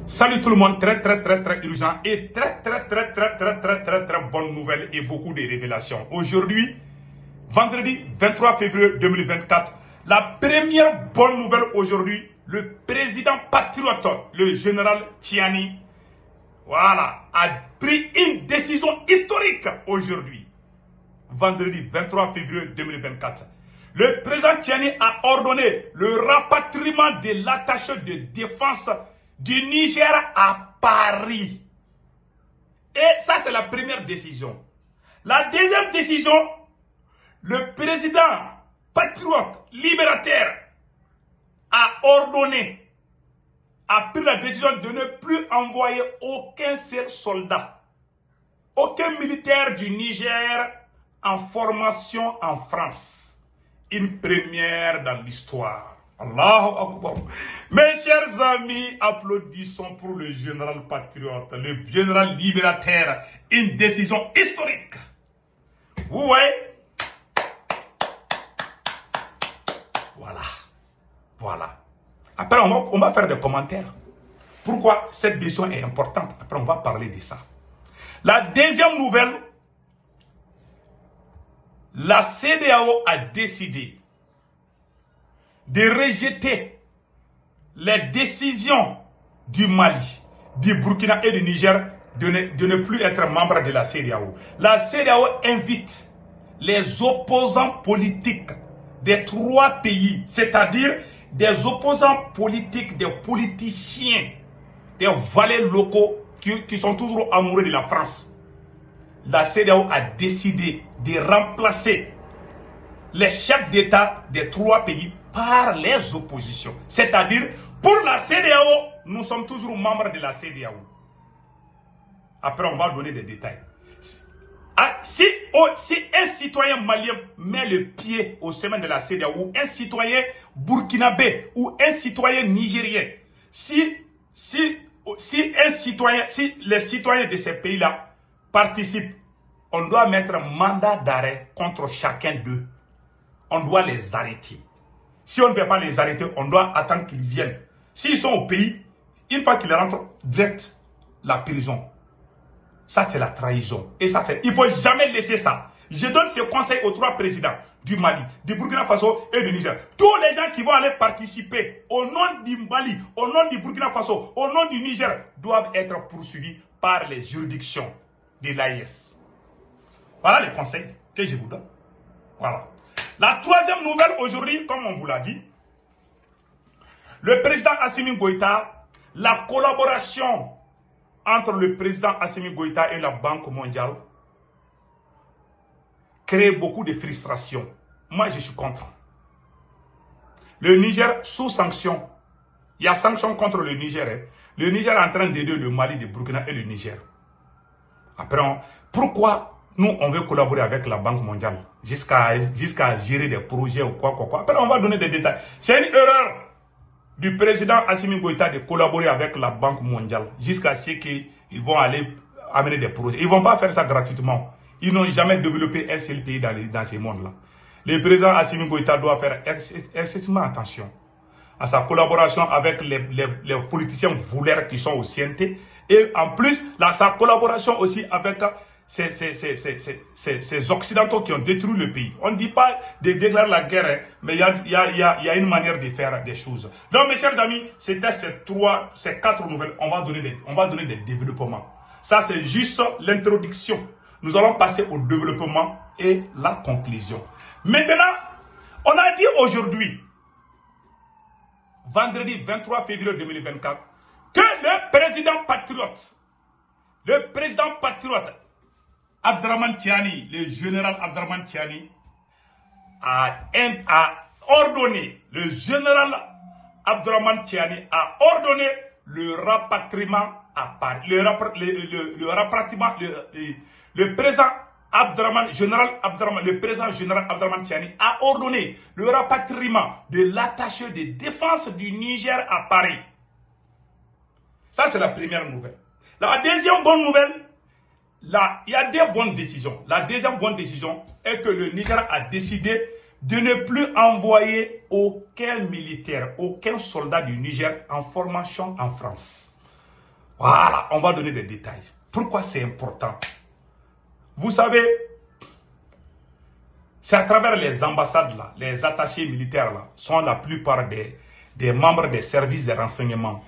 Salut tout le monde, très urgent et très bonne nouvelle et beaucoup de révélations. Aujourd'hui, vendredi 23 février 2024, la première bonne nouvelle aujourd'hui, le président patriote, le général Tiani, a pris une décision historique aujourd'hui, vendredi 23 février 2024. Le président Tiani a ordonné le rapatriement de l'attaché de défense du Niger à Paris. Et ça, c'est la première décision. La deuxième décision, le président patriote libérateur a pris la décision de ne plus envoyer aucun seul soldat, aucun militaire du Niger en formation en France. Une première dans l'histoire. Allahu Akbar. Mes chers amis, applaudissons pour le général patriote, le général libérateur. Une décision historique. Vous voyez? Voilà. Après, on va faire des commentaires. Pourquoi cette décision est importante? Après, on va parler de ça. La deuxième nouvelle, la CEDEAO a décidé de rejeter les décisions du Mali, du Burkina et du Niger de ne plus être membre de la CEDEAO. La CEDEAO invite les opposants politiques des trois pays, c'est-à-dire des opposants politiques, des politiciens, des valets locaux qui sont toujours amoureux de la France. La CEDEAO a décidé de remplacer les chefs d'État des trois pays par les oppositions. C'est-à-dire, pour la CEDEAO, nous sommes toujours membres de la CEDEAO. Après, on va donner des détails. Si un citoyen malien met le pied au sommet de la CEDEAO, ou un citoyen burkinabé, ou un citoyen nigérien, si les citoyens de ces pays-là participent, on doit mettre un mandat d'arrêt contre chacun d'eux. On doit les arrêter. Si on ne veut pas les arrêter, on doit attendre qu'ils viennent. S'ils sont au pays, une fois qu'ils rentrent, direct la prison. Ça, c'est la trahison. Et ça, il ne faut jamais laisser ça. Je donne ce conseil aux trois présidents du Mali, du Burkina Faso et du Niger. Tous les gens qui vont aller participer au nom du Mali, au nom du Burkina Faso, au nom du Niger, doivent être poursuivis par les juridictions de l'AIS. Voilà les conseils que je vous donne. Voilà. La troisième nouvelle aujourd'hui, comme on vous l'a dit, le président Assimi Goïta, la collaboration entre le président Assimi Goïta et la Banque mondiale crée beaucoup de frustration. Moi, je suis contre. Le Niger sous sanction. Il y a sanction contre le Niger. Hein. Le Niger est en train d'aider le Mali, le Burkina et le Niger. Après, pourquoi nous, on veut collaborer avec la Banque mondiale jusqu'à gérer des projets ou quoi. Après, on va donner des détails. C'est une erreur du président Assimi Goïta de collaborer avec la Banque mondiale jusqu'à ce qu'ils vont aller amener des projets. Ils ne vont pas faire ça gratuitement. Ils n'ont jamais développé un seul pays dans ce monde-là. Le président Assimi Goïta doit faire excessivement attention à sa collaboration avec les politiciens vouleurs qui sont au CNT. Et en plus, sa collaboration aussi avec ces Occidentaux qui ont détruit le pays. On ne dit pas de déclarer la guerre, hein, mais il y a une manière de faire des choses. Donc, mes chers amis, c'était ces quatre nouvelles. On va donner des développements. Ça, c'est juste l'introduction. Nous allons passer au développement et la conclusion. Maintenant, on a dit aujourd'hui, vendredi 23 février 2024, que le président patriote, Abdraman Tiani, le général Abdraman Tiani, a ordonné le rapatriement à Paris. Le président général Abdraman Tiani a ordonné le rapatriement de l'attaché de défense du Niger à Paris. Ça, c'est la première nouvelle. La deuxième bonne nouvelle, il y a deux bonnes décisions. La deuxième bonne décision est que le Niger a décidé de ne plus envoyer aucun militaire, aucun soldat du Niger en formation en France. Voilà, on va donner des détails. Pourquoi c'est important? Vous savez, c'est à travers les ambassades là, les attachés militaires là, sont la plupart des membres des services de renseignement.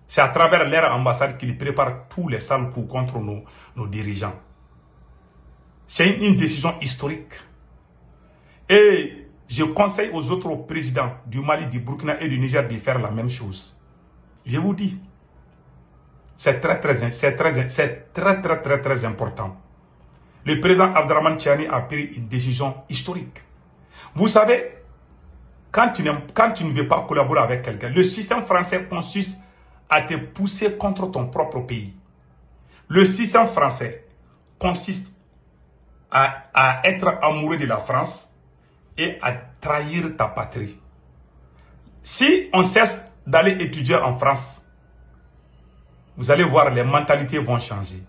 C'est à travers leur ambassade qu'ils préparent tous les sales coups contre nos dirigeants. C'est une décision historique. Et je conseille aux autres présidents du Mali, du Burkina et du Niger de faire la même chose. Je vous dis, c'est très important. Le président Abdraman Tchiani a pris une décision historique. Vous savez, quand tu ne veux pas collaborer avec quelqu'un, le système français consiste à te pousser contre ton propre pays. Le système français consiste à être amoureux de la France et à trahir ta patrie. Si on cesse d'aller étudier en France, vous allez voir, les mentalités vont changer.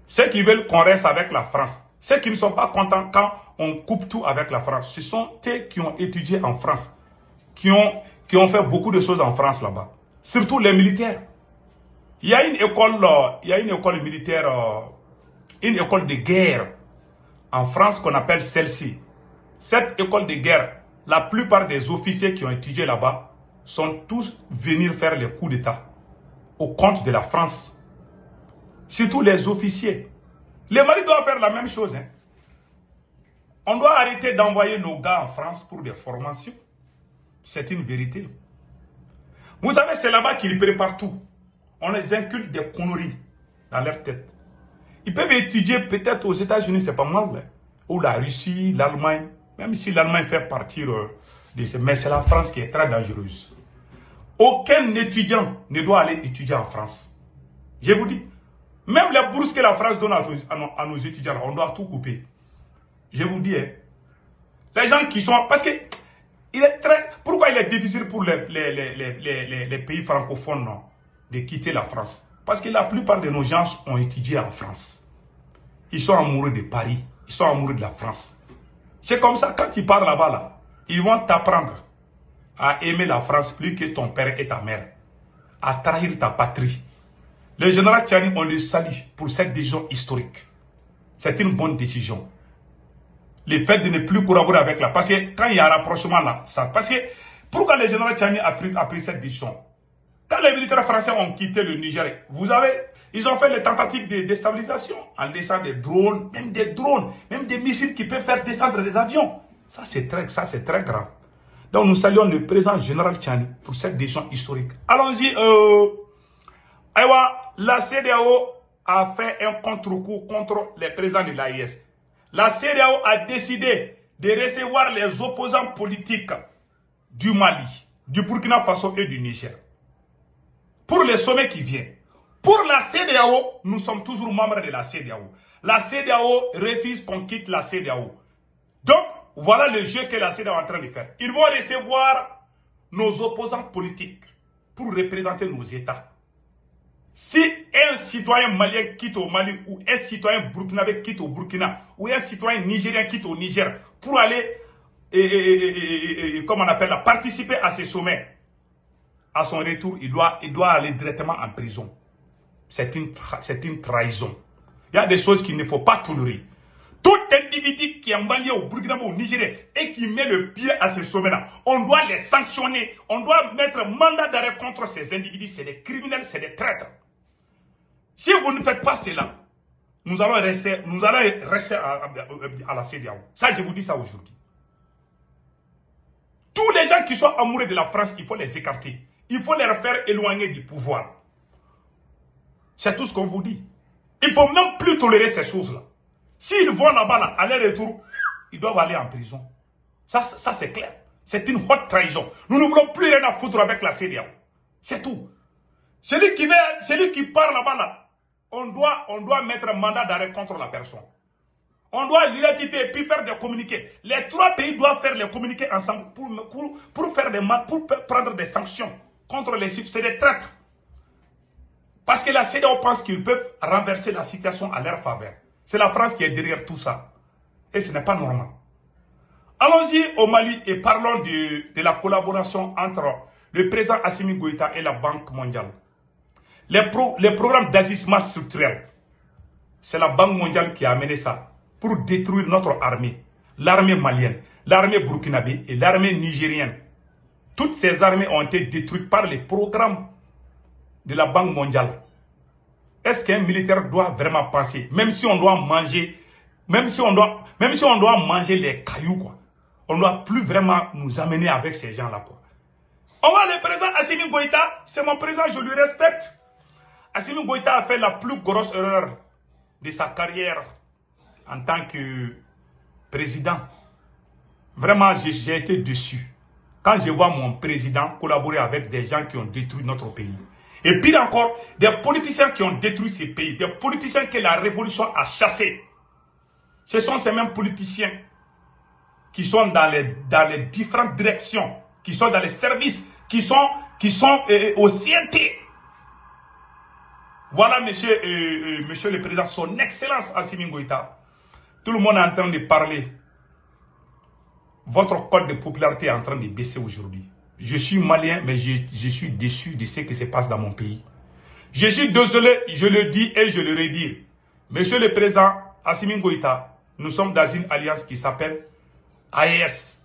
Ceux qui veulent qu'on reste avec la France, ceux qui ne sont pas contents quand on coupe tout avec la France, ce sont eux qui ont étudié en France, qui ont fait beaucoup de choses en France là-bas. Surtout les militaires. Il y a une école militaire, une école de guerre en France qu'on appelle celle-ci. Cette école de guerre, la plupart des officiers qui ont étudié là-bas sont tous venus faire les coups d'État au compte de la France. Surtout les officiers. Les Mali doivent faire la même chose. Hein. On doit arrêter d'envoyer nos gars en France pour des formations. C'est une vérité. Vous savez, c'est là-bas qu'ils préparent tout. On les inculque des conneries dans leur tête. Ils peuvent étudier peut-être aux États-Unis, c'est pas mal. Hein. Ou la Russie, l'Allemagne. Même si l'Allemagne fait partie de ces... Mais c'est la France qui est très dangereuse. Aucun étudiant ne doit aller étudier en France. Je vous dis. Même les bourses que la France donne à nos étudiants, on doit tout couper. Je vous dis, hein, les gens qui sont... Parce que pourquoi il est difficile pour les pays francophones non, de quitter la France? Parce que la plupart de nos gens ont étudié en France. Ils sont amoureux de Paris. Ils sont amoureux de la France. C'est comme ça, quand ils partent là-bas, là, ils vont t'apprendre à aimer la France plus que ton père et ta mère. À trahir ta patrie. Le général Tchiani, on le salue pour cette décision historique. C'est une bonne décision. Le fait de ne plus collaborer avec la... Parce que quand il y a un rapprochement là, parce que pourquoi le général Tchiani a pris cette décision? Quand les militaires français ont quitté le Niger, ils ont fait les tentatives de déstabilisation en laissant des drones, même des missiles qui peuvent faire descendre des avions. Ça, c'est très grave. Donc, nous saluons le président général Tchiani pour cette décision historique. Allons-y. La CEDEAO a fait un contre-coup contre les présidents de l'AIS. La CEDEAO a décidé de recevoir les opposants politiques du Mali, du Burkina Faso et du Niger. Pour le sommet qui vient. Pour la CEDEAO, nous sommes toujours membres de la CEDEAO. La CEDEAO refuse qu'on quitte la CEDEAO. Donc, voilà le jeu que la CEDEAO est en train de faire. Ils vont recevoir nos opposants politiques pour représenter nos États. Si un citoyen malien quitte au Mali ou un citoyen burkinabé quitte au Burkina ou un citoyen nigérien quitte au Niger pour aller, comment on appelle là, participer à ces sommets, à son retour, il doit aller directement en prison. C'est une trahison. Il y a des choses qu'il ne faut pas tolérer. Tout individu qui est Malien au Burkina ou au Nigeria et qui met le pied à ce sommet-là, on doit les sanctionner. On doit mettre mandat d'arrêt contre ces individus. C'est des criminels, c'est des traîtres. Si vous ne faites pas cela, nous allons rester à la CEDEAO. Ça, je vous dis ça aujourd'hui. Tous les gens qui sont amoureux de la France, il faut les écarter. Il faut les faire éloigner du pouvoir. C'est tout ce qu'on vous dit. Il ne faut même plus tolérer ces choses-là. S'ils vont là-bas, là, à leur retour, ils doivent aller en prison. Ça c'est clair. C'est une haute trahison. Nous ne voulons plus rien à foutre avec la CEDEAO. C'est tout. Celui qui part là-bas, là, on doit mettre un mandat d'arrêt contre la personne. On doit l'identifier et puis faire des communiqués. Les trois pays doivent faire les communiqués ensemble pour prendre des sanctions contre les sites. C'est des traîtres. Parce que la CEDEAO pense qu'ils peuvent renverser la situation à leur faveur. C'est la France qui est derrière tout ça. Et ce n'est pas normal. Allons-y au Mali et parlons de la collaboration entre le président Assimi Goïta et la Banque mondiale. les programmes d'agissement structurel. C'est la Banque mondiale qui a amené ça pour détruire notre armée. L'armée malienne, l'armée burkinabé et l'armée nigérienne. Toutes ces armées ont été détruites par les programmes de la Banque mondiale. Est-ce qu'un militaire doit vraiment penser, même si on doit manger, même si on doit manger les cailloux, quoi, on ne doit plus vraiment nous amener avec ces gens-là, quoi. On voit le président Assimi Goïta, c'est mon président, je lui respecte. Assimi Goïta a fait la plus grosse erreur de sa carrière en tant que président. Vraiment, j'ai été déçu quand je vois mon président collaborer avec des gens qui ont détruit notre pays. Et pire encore, des politiciens qui ont détruit ces pays, des politiciens que la révolution a chassés. Ce sont ces mêmes politiciens qui sont dans les différentes directions, qui sont dans les services, qui sont au CNT. Voilà, monsieur le président, son excellence Assimi Goïta. Tout le monde est en train de parler. Votre code de popularité est en train de baisser aujourd'hui. Je suis malien, mais je suis déçu de ce qui se passe dans mon pays. Je suis désolé, je le dis et je le redis. Monsieur le président Assimi Goïta, nous sommes dans une alliance qui s'appelle AES.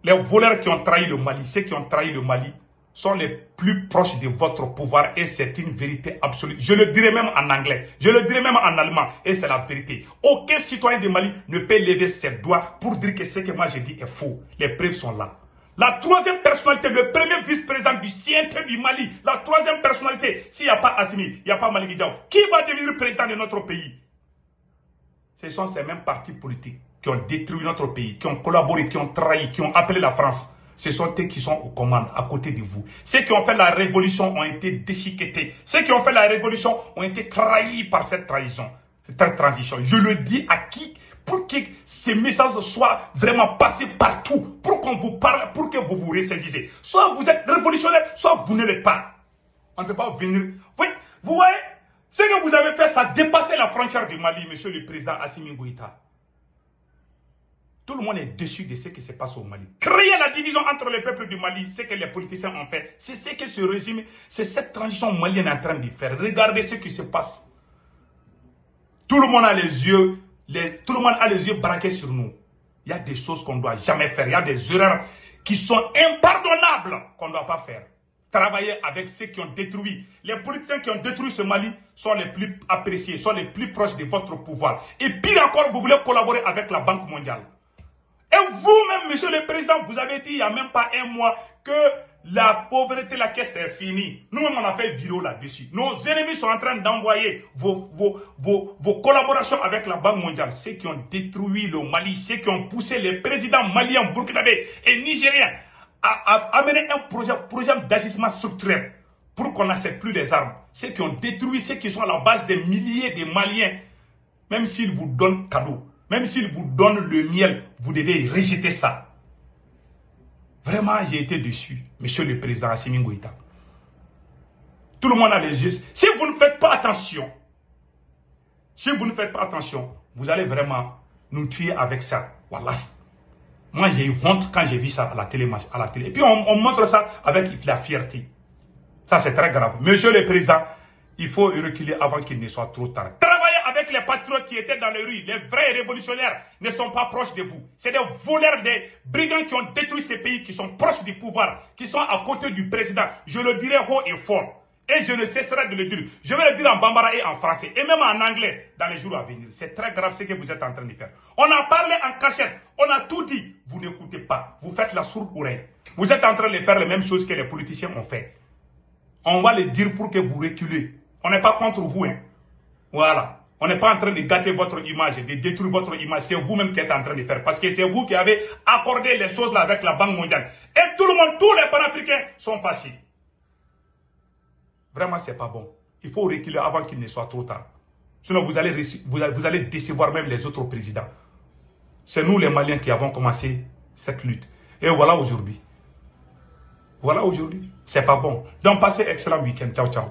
Les voleurs qui ont trahi le Mali, ceux qui ont trahi le Mali, sont les plus proches de votre pouvoir et c'est une vérité absolue. Je le dirai même en anglais, je le dirai même en allemand et c'est la vérité. Aucun citoyen de Mali ne peut lever ses doigts pour dire que ce que moi j'ai dit est faux. Les preuves sont là. La troisième personnalité, le premier vice-président du CNT du Mali, la troisième personnalité, s'il n'y a pas Assimi, il n'y a pas Malick Diaw, qui va devenir président de notre pays? Ce sont ces mêmes partis politiques qui ont détruit notre pays, qui ont collaboré, qui ont trahi, qui ont appelé la France. Ce sont eux qui sont aux commandes, à côté de vous. Ceux qui ont fait la révolution ont été déchiquetés. Ceux qui ont fait la révolution ont été trahis par cette trahison, cette transition. Je le dis à qui, pour que ces messages soient vraiment passés partout, pour qu'on vous parle, pour que vous vous ressaisissez. Soit vous êtes révolutionnaire, soit vous ne l'êtes pas. On ne peut pas venir. Vous voyez, ce que vous avez fait, ça dépassait la frontière du Mali, monsieur le président Assimi Goïta. Tout le monde est déçu de ce qui se passe au Mali. Créer la division entre les peuples du Mali, ce que les politiciens ont fait, c'est ce que ce régime, c'est cette transition malienne est en train de faire. Regardez ce qui se passe. Tout le monde a les yeux, tout le monde a les yeux braqués sur nous. Il y a des choses qu'on ne doit jamais faire. Il y a des erreurs qui sont impardonnables qu'on ne doit pas faire. Travailler avec ceux qui ont détruit. Les politiciens qui ont détruit ce Mali sont les plus appréciés, sont les plus proches de votre pouvoir. Et pire encore, vous voulez collaborer avec la Banque mondiale. Et vous-même, monsieur le président, vous avez dit il n'y a même pas un mois que la pauvreté, la caisse est finie. Nous-mêmes, on a fait vidéo là-dessus. Nos ennemis sont en train d'envoyer vos collaborations avec la Banque mondiale. Ceux qui ont détruit le Mali, ceux qui ont poussé les présidents maliens, burkinabés et nigériens à amener un projet d'agissement structurel pour qu'on n'achète plus des armes. Ceux qui ont détruit, ceux qui sont à la base des milliers de Maliens, même s'ils vous donnent cadeau. Même s'il vous donne le miel, vous devez rejeter ça. Vraiment, j'ai été déçu, monsieur le président Assimi Goïta. Tout le monde a les yeux. Si vous ne faites pas attention, vous allez vraiment nous tuer avec ça. Voilà. Moi, j'ai eu honte quand j'ai vu ça à la télé. Et puis, on montre ça avec la fierté. Ça, c'est très grave. Monsieur le président, il faut reculer avant qu'il ne soit trop tard. Avec les patriotes qui étaient dans les rues, les vrais révolutionnaires ne sont pas proches de vous. C'est des voleurs, des brigands qui ont détruit ces pays, qui sont proches du pouvoir, qui sont à côté du président. Je le dirai haut et fort. Et je ne cesserai de le dire. Je vais le dire en bambara et en français, et même en anglais, dans les jours à venir. C'est très grave ce que vous êtes en train de faire. On a parlé en cachette, on a tout dit. Vous n'écoutez pas, vous faites la sourde oreille. Vous êtes en train de faire les mêmes choses que les politiciens ont fait. On va le dire pour que vous reculez. On n'est pas contre vous, hein. Voilà. On n'est pas en train de gâter votre image, de détruire votre image. C'est vous-même qui êtes en train de faire. Parce que c'est vous qui avez accordé les choses là avec la Banque mondiale. Et tout le monde, tous les panafricains sont fâchés. Vraiment, c'est pas bon. Il faut reculer avant qu'il ne soit trop tard. Sinon, vous allez décevoir même les autres présidents. C'est nous les Maliens qui avons commencé cette lutte. Et voilà aujourd'hui. Voilà aujourd'hui. C'est pas bon. Donc, passez excellent week-end. Ciao, ciao.